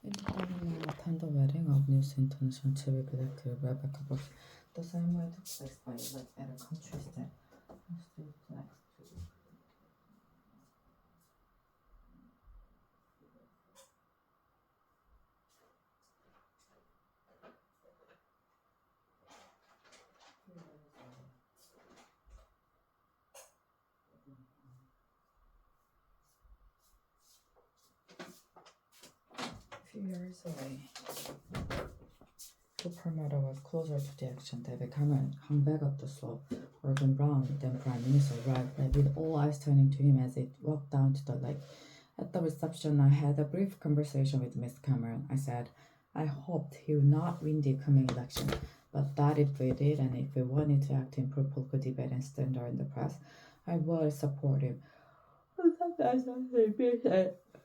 In the morning, I attend the wedding of News International Chief Executive Rebecca Bush. The ceremony took place by like at a country estate. A few years away, the promoter was closer to the action. David Cameron hung back up the slope. Gordon Brown, then Prime Minister, arrived with all eyes turning to him as he walked down to the lake. At the reception, I had a brief conversation with Mr. Cameron. I said I hoped he would not win the coming election, but that if he did and if he wanted to act in political debate and stand out in the press, I would support him.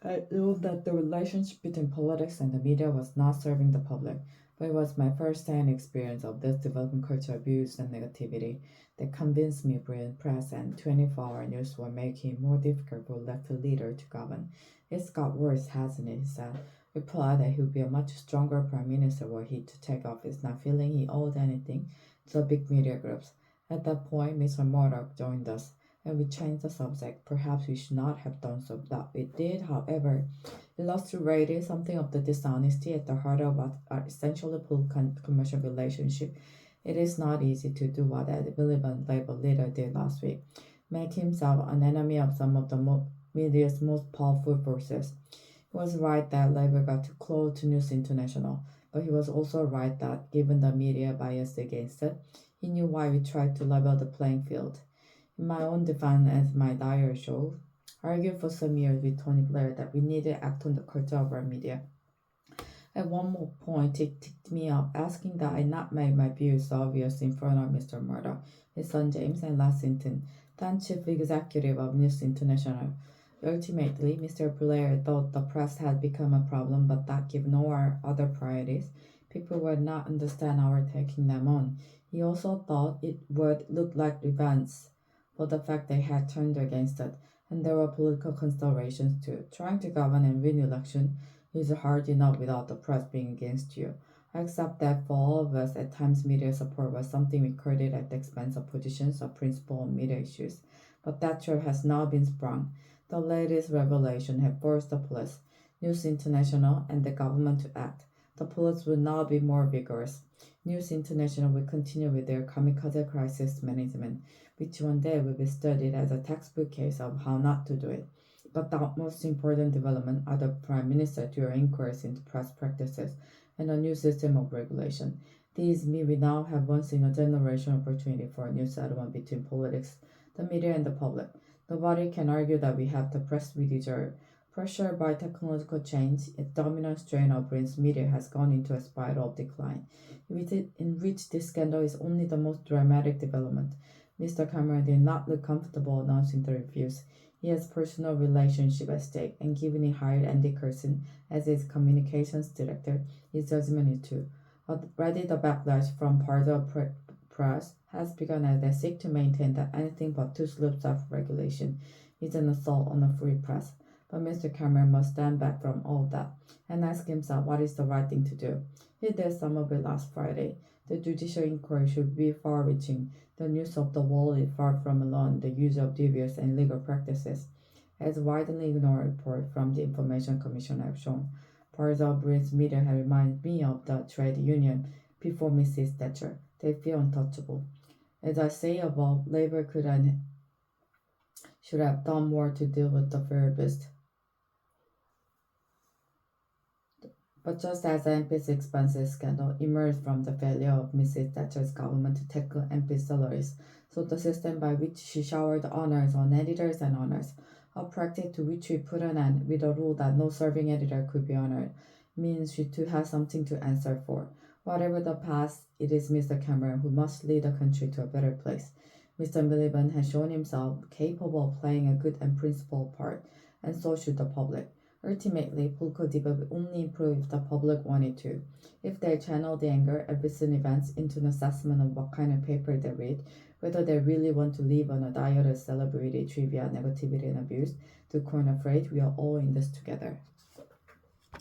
I knew that the relationship between politics and the media was not serving the public, but it was my first-hand experience of this developing culture abuse and negativity that convinced me brilliant press and 24-hour news were making it more difficult for elected leader to govern. It's got worse, hasn't it? He said. Replied that he would be a much stronger prime minister were he to take office, not feeling he owed anything to the big media groups. At that point, Mr. Murdoch joined us, and we changed the subject. Perhaps we should not have done so, but we did, however. Illustrated something of the dishonesty at the heart of what are essentially political commercial relationship. It is not easy to do what Ed Miliband Labour leader did last week, make himself an enemy of some of the media's most powerful forces. He was right that Labour got too close to News International, but he was also right that, given the media bias against it, he knew why we tried to level the playing field. In my own defense, as my diary shows, I argued for some years with Tony Blair that we needed to act on the culture of our media. At one more point, it ticked me off, asking that I not make my views obvious in front of Mr. Murdoch, his son James, and Lexington, then chief executive of News International. Ultimately, Mr. Blair thought the press had become a problem, but that given our other priorities, people would not understand our taking them on. He also thought it would look like revenge for the fact they had turned against it, and there were political considerations too. Trying to govern and win election is hard enough without the press being against you. I accept that for all of us, at times media support was something we courted at the expense of positions of principle on media issues, but that trap has now been sprung. The latest revelation have forced the police, News International, and the government to act. The police will now be more vigorous. News International will continue with their kamikaze crisis management, which one day will be studied as a textbook case of how not to do it. But the most important development are the Prime Minister during inquiries into press practices and a new system of regulation. These mean we now have once in a generation opportunity for a new settlement between politics, the media, and the public. Nobody can argue that we have the press we deserve. Pressured by technological change, its dominant strain of Britain's media has gone into a spiral of decline, in which this scandal is only the most dramatic development. Mr. Cameron did not look comfortable announcing the refuse. He has personal relationship at stake, and given he hired Andy Coulson as his communications director, his judgment is too. Already the backlash from part of press has begun as they seek to maintain that anything but two slopes of regulation is an assault on a free press. But Mr. Cameron must stand back from all of that and ask himself what is the right thing to do. He did some of it last Friday. The judicial inquiry should be far-reaching. The news of the wall is far from alone the use of devious and illegal practices, as widely ignored report from the Information Commission have shown. Parts of British media have reminded me of the trade union before Mrs. Thatcher. They feel untouchable. As I say above, Labour could and should have done more to deal with the fair beast. But just as the MP's expenses scandal emerged from the failure of Mrs. Thatcher's government to tackle MP salaries, so the system by which she showered honours on editors and owners, a practice to which we put an end with a rule that no serving editor could be honoured, means she too has something to answer for. Whatever the past, it is Mr. Cameron who must lead the country to a better place. Mr. Miliband has shown himself capable of playing a good and principled part, and so should the public. Ultimately, political debate will only improve if the public wanted to. If they channel the anger at recent events into an assessment of what kind of paper they read, whether they really want to live on a diet of celebrity, trivia, negativity, and abuse, to coin a phrase, we are all in this together.